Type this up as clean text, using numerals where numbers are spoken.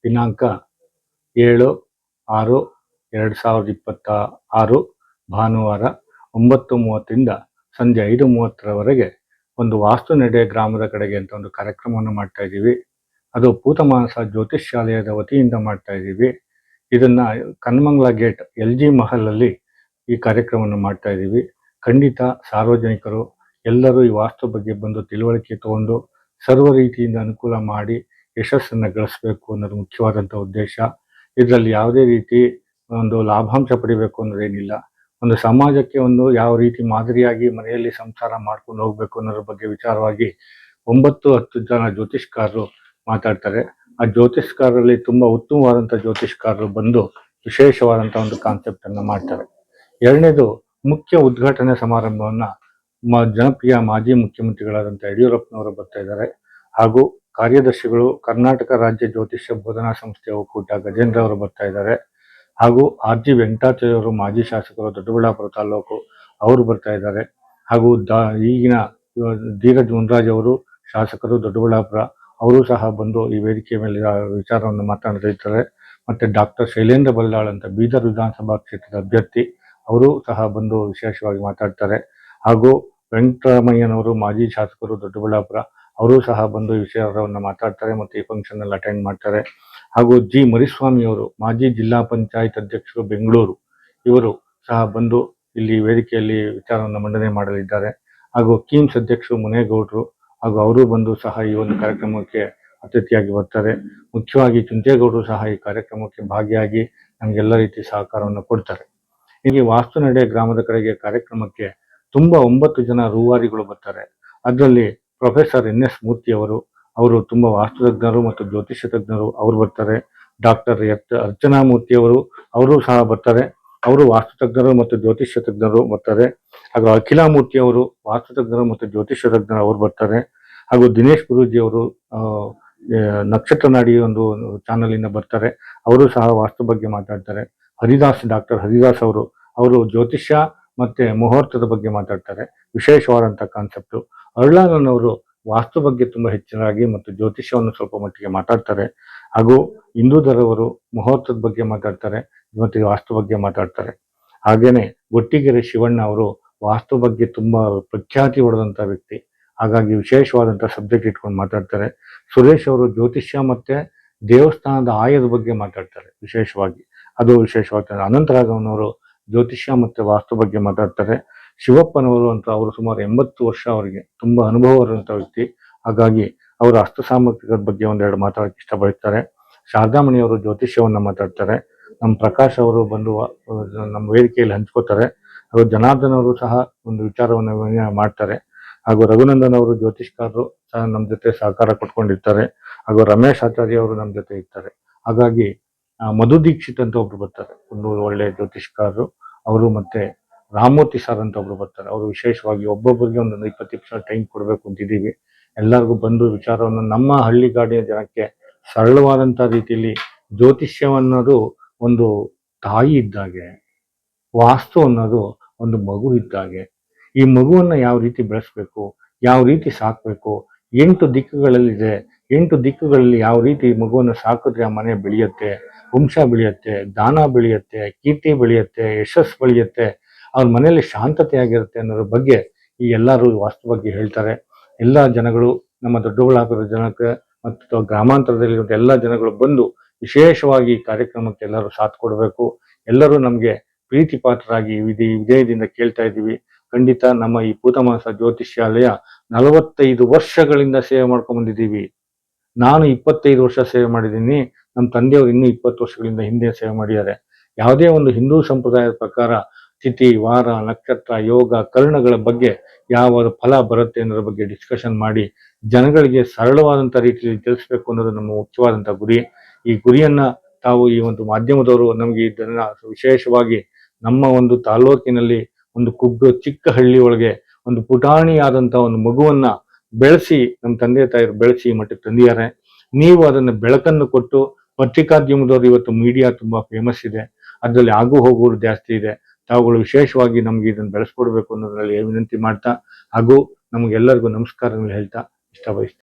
ದಿನಾಂಕ 7/6/2026 ಭಾನುವಾರ 9:30ರಿಂದ ಸಂಜೆ 5:30ರವರೆಗೆ ಒಂದು ವಾಸ್ತು ನಡೆ ಗ್ರಾಮದ ಕಡೆಗೆ ಅಂತ ಒಂದು ಕಾರ್ಯಕ್ರಮವನ್ನು ಮಾಡ್ತಾ ಇದ್ದೀವಿ. ಅದು ಪೂತಮಾನಸ ಜ್ಯೋತಿಷ್ಯಾಲಯದ ವತಿಯಿಂದ ಮಾಡ್ತಾ ಇದ್ದೀವಿ. ಇದನ್ನ ಕನ್ಮಂಗ್ಲ ಗೇಟ್ LG ಮಹಲಲ್ಲಿ ಈ ಕಾರ್ಯಕ್ರಮವನ್ನು ಮಾಡ್ತಾ ಇದ್ದೀವಿ. ಖಂಡಿತ ಸಾರ್ವಜನಿಕರು ಎಲ್ಲರೂ ಈ ವಾಸ್ತು ಬಗ್ಗೆ ಬಂದು ತಿಳುವಳಿಕೆ ತಗೊಂಡು ಸರ್ವ ರೀತಿಯಿಂದ ಅನುಕೂಲ ಮಾಡಿ ಯಶಸ್ಸನ್ನು ಗಳಿಸಬೇಕು ಅನ್ನೋದು ಮುಖ್ಯವಾದಂಥ ಉದ್ದೇಶ. ಇದರಲ್ಲಿ ಯಾವುದೇ ರೀತಿ ಒಂದು ಲಾಭಾಂಶ ಪಡಿಬೇಕು ಅನ್ನೋದೇನಿಲ್ಲ. ಒಂದು ಸಮಾಜಕ್ಕೆ ಒಂದು ಯಾವ ರೀತಿ ಮಾದರಿಯಾಗಿ ಮನೆಯಲ್ಲಿ ಸಂಸಾರ ಮಾಡ್ಕೊಂಡು ಹೋಗ್ಬೇಕು ಅನ್ನೋದ್ರ ಬಗ್ಗೆ ವಿಚಾರವಾಗಿ 9-10 ಜನ ಜ್ಯೋತಿಷ್ಕಾರರು ಮಾತಾಡ್ತಾರೆ. ಆ ಜ್ಯೋತಿಷ್ಕಾರರಲ್ಲಿ ತುಂಬ ಉತ್ತಮವಾದಂಥ ಜ್ಯೋತಿಷ್ಕಾರರು ಬಂದು ವಿಶೇಷವಾದಂಥ ಒಂದು ಕಾನ್ಸೆಪ್ಟ್ ಅನ್ನು ಮಾಡ್ತಾರೆ. ಎರಡನೇದು, ಮುಖ್ಯ ಉದ್ಘಾಟನೆ ಸಮಾರಂಭವನ್ನು ಜನಪ್ರಿಯ ಮಾಜಿ ಮುಖ್ಯಮಂತ್ರಿಗಳಾದಂಥ ಯಡಿಯೂರಪ್ಪನವರು ಬರ್ತಾ ಇದ್ದಾರೆ. ಹಾಗೂ ಕಾರ್ಯದರ್ಶಿಗಳು ಕರ್ನಾಟಕ ರಾಜ್ಯ ಜ್ಯೋತಿಷ್ಯ ಬೋಧನಾ ಸಂಸ್ಥೆಯ ಒಕ್ಕೂಟ ಗಜೇಂದ್ರ ಅವರು ಬರ್ತಾ ಇದ್ದಾರೆ. ಹಾಗೂ RG ವೆಂಕಟಾಚಲವರು ಮಾಜಿ ಶಾಸಕರು ದೊಡ್ಡಬಳ್ಳಾಪುರ ತಾಲೂಕು ಅವರು ಬರ್ತಾ ಇದ್ದಾರೆ. ಹಾಗೂ ಈಗಿನ ಧೀರಜ್ ಮುನ್ರಾಜ್ ಅವರು ಶಾಸಕರು ದೊಡ್ಡಬಳ್ಳಾಪುರ ಅವರು ಸಹ ಬಂದು ಈ ವೇದಿಕೆ ಮೇಲೆ ವಿಚಾರವನ್ನು ಮಾತನಾಡ್ತಿದ್ದಾರೆ. ಮತ್ತು ಡಾಕ್ಟರ್ ಶೈಲೇಂದ್ರ ಬಲ್ಲಾಳ್ ಅಂತ ಬೀದರ್ ವಿಧಾನಸಭಾ ಕ್ಷೇತ್ರದ ಅಭ್ಯರ್ಥಿ ಅವರು ಸಹ ಬಂದು ವಿಶೇಷವಾಗಿ ಮಾತಾಡ್ತಾರೆ. ಹಾಗೂ ವೆಂಕಟರಾಮಯ್ಯನವರು ಮಾಜಿ ಶಾಸಕರು ದೊಡ್ಡಬಳ್ಳಾಪುರ ಅವರು ಸಹ ಬಂದು ಈ ವಿಷಯವನ್ನು ಮಾತಾಡ್ತಾರೆ ಮತ್ತು ಈ ಫಂಕ್ಷನ್ನಲ್ಲಿ ಅಟೆಂಡ್ ಮಾಡ್ತಾರೆ. ಹಾಗೂ G ಮರಿಸ್ವಾಮಿ ಅವರು ಮಾಜಿ ಜಿಲ್ಲಾ ಪಂಚಾಯತ್ ಅಧ್ಯಕ್ಷರು ಬೆಂಗಳೂರು ಇವರು ಸಹ ಬಂದು ಇಲ್ಲಿ ವೇದಿಕೆಯಲ್ಲಿ ವಿಚಾರವನ್ನು ಮಂಡನೆ ಮಾಡಲಿದ್ದಾರೆ. ಹಾಗೂ ಕೀಮ್ಸ್ ಅಧ್ಯಕ್ಷರು ಮುನೇಗೌಡರು ಹಾಗೂ ಅವರು ಬಂದು ಸಹ ಈ ಒಂದು ಕಾರ್ಯಕ್ರಮಕ್ಕೆ ಅತಿಥಿಯಾಗಿ ಬರ್ತಾರೆ. ಮುಖ್ಯವಾಗಿ ಚುಂಚೇಗೌಡರು ಸಹ ಈ ಕಾರ್ಯಕ್ರಮಕ್ಕೆ ಭಾಗಿಯಾಗಿ ನಮಗೆಲ್ಲ ರೀತಿ ಸಹಕಾರವನ್ನು ಕೊಡ್ತಾರೆ. ಹೀಗೆ ವಾಸ್ತು ನಡೆ ಗ್ರಾಮದ ಕಡೆಗೆ ಕಾರ್ಯಕ್ರಮಕ್ಕೆ ತುಂಬ 9 ಜನ ರೂವಾರಿಗಳು ಬರ್ತಾರೆ. ಅದರಲ್ಲಿ ಪ್ರೊಫೆಸರ್ NS ಮೂರ್ತಿ ಅವರು ತುಂಬ ವಾಸ್ತು ತಜ್ಞರು ಮತ್ತು ಜ್ಯೋತಿಷ್ಯ ತಜ್ಞರು ಅವರು ಬರ್ತಾರೆ. ಡಾಕ್ಟರ್ ಅರ್ಚನಾ ಮೂರ್ತಿ ಅವರು ಸಹ ಬರ್ತಾರೆ. ಅವರು ವಾಸ್ತು ತಜ್ಞರು ಮತ್ತು ಜ್ಯೋತಿಷ್ಯ ತಜ್ಞರು ಬರ್ತಾರೆ. ಹಾಗೂ ಅಖಿಲಾ ಮೂರ್ತಿ ಅವರು ವಾಸ್ತು ತಜ್ಞರು ಮತ್ತು ಜ್ಯೋತಿಷ್ಯ ತಜ್ಞರು ಅವರು ಬರ್ತಾರೆ. ಹಾಗೂ ದಿನೇಶ್ ಗುರೂಜಿ ಅವರು ನಕ್ಷತ್ರ ನಾಡಿ ಒಂದು ಚಾನಲಿಂದ ಬರ್ತಾರೆ. ಅವರು ಸಹ ವಾಸ್ತು ಬಗ್ಗೆ ಮಾತಾಡ್ತಾರೆ. ಡಾಕ್ಟರ್ ಹರಿದಾಸ್ ಅವರು ಜ್ಯೋತಿಷ್ಯ ಮತ್ತೆ ಮುಹೂರ್ತದ ಬಗ್ಗೆ ಮಾತಾಡ್ತಾರೆ. ವಿಶೇಷವಾದಂಥ ಕಾನ್ಸೆಪ್ಟು. ಅರುಳಾನವರು ವಾಸ್ತು ಬಗ್ಗೆ ತುಂಬ ಹೆಚ್ಚಿನಾಗಿ ಮತ್ತು ಜ್ಯೋತಿಷ್ಯವನ್ನು ಸ್ವಲ್ಪ ಮಟ್ಟಿಗೆ ಮಾತಾಡ್ತಾರೆ. ಹಾಗೂ ಇಂದೂಧರ್ ಅವರು ಮುಹೂರ್ತದ ಬಗ್ಗೆ ಮಾತಾಡ್ತಾರೆ ಮತ್ತು ವಾಸ್ತು ಬಗ್ಗೆ ಮಾತಾಡ್ತಾರೆ. ಹಾಗೇನೆ ಗೊಟ್ಟಿಗೆರೆ ಶಿವಣ್ಣ ಅವರು ವಾಸ್ತು ಬಗ್ಗೆ ತುಂಬ ಪ್ರಖ್ಯಾತಿ ಹೊಡೆದಂಥ ವ್ಯಕ್ತಿ. ಹಾಗಾಗಿ ವಿಶೇಷವಾದಂಥ ಸಬ್ಜೆಕ್ಟ್ ಇಟ್ಕೊಂಡು ಮಾತಾಡ್ತಾರೆ. ಸುರೇಶ್ ಅವರು ಜ್ಯೋತಿಷ್ಯ ಮತ್ತೆ ದೇವಸ್ಥಾನದ ಆಯದ ಬಗ್ಗೆ ಮಾತಾಡ್ತಾರೆ ವಿಶೇಷವಾಗಿ. ಅದು ವಿಶೇಷವಾಗ್ತದೆ. ಅನಂತರಾಘವನವರು ಜ್ಯೋತಿಷ್ಯ ಮತ್ತು ವಾಸ್ತು ಬಗ್ಗೆ ಮಾತಾಡ್ತಾರೆ. ಶಿವಪ್ಪನವರು ಅಂತ ಅವರು ಸುಮಾರು 80 ವರ್ಷ ಅವರಿಗೆ ತುಂಬ ಅನುಭವ ಇರುವಂಥ ವ್ಯಕ್ತಿ. ಹಾಗಾಗಿ ಅವರ ಹಸ್ತ ಸಾಮಗ್ರಿಗಳ ಬಗ್ಗೆ ಒಂದೆರಡು ಮಾತಾಡೋಕ್ಕೆ ಇಷ್ಟಪಡ್ತಾರೆ. ಶಾರದಾಮಣಿಯವರು ಜ್ಯೋತಿಷ್ಯವನ್ನು ಮಾತಾಡ್ತಾರೆ. ನಮ್ಮ ಪ್ರಕಾಶ್ ಅವರು ಬಂದು ನಮ್ಮ ವೇದಿಕೆಯಲ್ಲಿ ಹಂಚ್ಕೋತಾರೆ. ಹಾಗೂ ಜನಾರ್ದನ್ ಅವರು ಸಹ ಒಂದು ವಿಚಾರವನ್ನು ಮಾಡ್ತಾರೆ. ಹಾಗೂ ರಘುನಂದನ್ ಅವರು ಜ್ಯೋತಿಷ್ಕಾರರು ಸಹ ನಮ್ಮ ಜೊತೆ ಸಹಕಾರ ಕೊಟ್ಕೊಂಡಿರ್ತಾರೆ. ಹಾಗೂ ರಮೇಶ್ ಆಚಾರ್ಯ ಅವರು ನಮ್ಮ ಜೊತೆ ಇರ್ತಾರೆ. ಹಾಗಾಗಿ ಮಧು ದೀಕ್ಷಿತ್ ಅಂತ ಒಬ್ರು ಬರ್ತಾರೆ, ಒಂದು ಒಳ್ಳೆಯ ಜ್ಯೋತಿಷ್ಕಾರರು ಅವರು. ಮತ್ತೆ ರಾಮಮೂರ್ತಿ ಸರ್ ಅಂತ ಒಬ್ರು ಬರ್ತಾರೆ. ಅವರು ವಿಶೇಷವಾಗಿ ಒಬ್ಬೊಬ್ಬರಿಗೆ ಒಂದು 20 ನಿಮಿಷ ಟೈಮ್ ಕೊಡಬೇಕು ಅಂತಿದ್ದೀವಿ. ಎಲ್ಲರಿಗೂ ಬಂದು ವಿಚಾರವನ್ನು ನಮ್ಮ ಹಳ್ಳಿಗಾಡಿನ ಜನಕ್ಕೆ ಸರಳವಾದಂಥ ರೀತಿಯಲ್ಲಿ ಜ್ಯೋತಿಷ್ಯವನ್ನೋದು ಒಂದು ತಾಯಿ ಇದ್ದಾಗೆ, ವಾಸ್ತು ಅನ್ನೋದು ಒಂದು ಮಗು ಇದ್ದಾಗೆ. ಈ ಮಗುವನ್ನು ಯಾವ ರೀತಿ ಬೆಳೆಸಬೇಕು, ಯಾವ ರೀತಿ ಸಾಕಬೇಕು, 8 ದಿಕ್ಕುಗಳಲ್ಲಿದೆ. 8 ದಿಕ್ಕುಗಳಲ್ಲಿ ಯಾವ ರೀತಿ ಮಗುವನ್ನು ಸಾಕಿದ್ರೆ ಆ ಮನೆ ಬೆಳೆಯುತ್ತೆ, ವಂಶ ಬೆಳೆಯುತ್ತೆ, ದಾನ ಬೆಳೆಯುತ್ತೆ, ಕೀರ್ತಿ ಬೆಳೆಯುತ್ತೆ, ಯಶಸ್ಸು ಬೆಳೆಯುತ್ತೆ, ಅವ್ರ ಮನೆಯಲ್ಲಿ ಶಾಂತತೆಯಾಗಿರುತ್ತೆ ಅನ್ನೋದ್ರ ಬಗ್ಗೆ ಈ ಎಲ್ಲರೂ ವಾಸ್ತು ಬಗ್ಗೆ ಹೇಳ್ತಾರೆ. ಎಲ್ಲ ಜನಗಳು ನಮ್ಮ ದೊಡ್ಡಬಳ್ಳಾಪುರ ಜನಕ್ಕೆ ಮತ್ತು ಗ್ರಾಮಾಂತರದಲ್ಲಿರುವಂಥ ಎಲ್ಲ ಜನಗಳು ಬಂದು ವಿಶೇಷವಾಗಿ ಕಾರ್ಯಕ್ರಮಕ್ಕೆ ಎಲ್ಲರೂ ಸಾಥ್ ಕೊಡಬೇಕು. ಎಲ್ಲರೂ ನಮಗೆ ಪ್ರೀತಿ ಪಾತ್ರರಾಗಿ ವಿಜಯದಿಂದ ಕೇಳ್ತಾ ಇದ್ದೀವಿ. ಖಂಡಿತ ನಮ್ಮ ಈ ಪೂತಮಾನಸ ಜ್ಯೋತಿಷ್ಯಾಲಯ 45 ವರ್ಷಗಳಿಂದ ಸೇವೆ ಮಾಡ್ಕೊಂಡು ಬಂದಿದ್ದೀವಿ. ನಾನು 25 ವರ್ಷ ಸೇವೆ ಮಾಡಿದ್ದೀನಿ. ನಮ್ಮ ತಂದೆಯವರು ಇನ್ನೂ 20 ವರ್ಷಗಳಿಂದ ಹಿಂದೆ ಸೇವೆ ಮಾಡಿದ್ದಾರೆ. ಯಾವುದೇ ಒಂದು ಹಿಂದೂ ಸಂಪ್ರದಾಯದ ಪ್ರಕಾರ ತಿಥಿ, ವಾರ, ನಕ್ಷತ್ರ, ಯೋಗ, ಕರ್ಣಗಳ ಬಗ್ಗೆ ಯಾವ ಫಲ ಬರುತ್ತೆ ಅನ್ನೋದ್ರ ಬಗ್ಗೆ ಡಿಸ್ಕಷನ್ ಮಾಡಿ ಜನಗಳಿಗೆ ಸರಳವಾದಂಥ ರೀತಿಯಲ್ಲಿ ತಿಳಿಸ್ಬೇಕು ಅನ್ನೋದು ನಮ್ಮ ಮುಖ್ಯವಾದಂಥ ಗುರಿ. ಈ ಗುರಿಯನ್ನು ತಾವು ಈ ಒಂದು ಮಾಧ್ಯಮದವರು ನಮಗೆ ಇದನ್ನು ವಿಶೇಷವಾಗಿ ನಮ್ಮ ಒಂದು ತಾಲೂಕಿನಲ್ಲಿ ಒಂದು ಚಿಕ್ಕ ಹಳ್ಳಿ ಒಳಗೆ ಒಂದು ಪುಟಾಣಿಯಾದಂಥ ಒಂದು ಮಗುವನ್ನ ಬೆಳೆಸಿ ನಮ್ಮ ತಂದೆ ತಾಯಿರು ಬೆಳೆಸಿ ಮಟ್ಟಕ್ಕೆ ತಂದಿದ್ದಾರೆ. ನೀವು ಅದನ್ನು ಬೆಳಕನ್ನು ಕೊಟ್ಟು, ಪತ್ರಿಕಾದ್ಯಮದವರು ಇವತ್ತು ಮೀಡಿಯಾ ತುಂಬಾ ಫೇಮಸ್ ಇದೆ, ಅದರಲ್ಲಿ ಆಗು ಹೋಗುವುದು ಜಾಸ್ತಿ ಇದೆ. ತಾವುಗಳು ವಿಶೇಷವಾಗಿ ನಮ್ಗೆ ಇದನ್ನು ಬೆಳೆಸ್ಕೊಡ್ಬೇಕು ಅನ್ನೋದ್ರಲ್ಲಿ ವಿನಂತಿ ಮಾಡ್ತಾ, ಹಾಗೂ ನಮಗೆಲ್ಲರಿಗೂ ನಮಸ್ಕಾರಗಳು ಹೇಳ್ತಾ ಇಷ್ಟ ಬಯಸ್ತೀನಿ.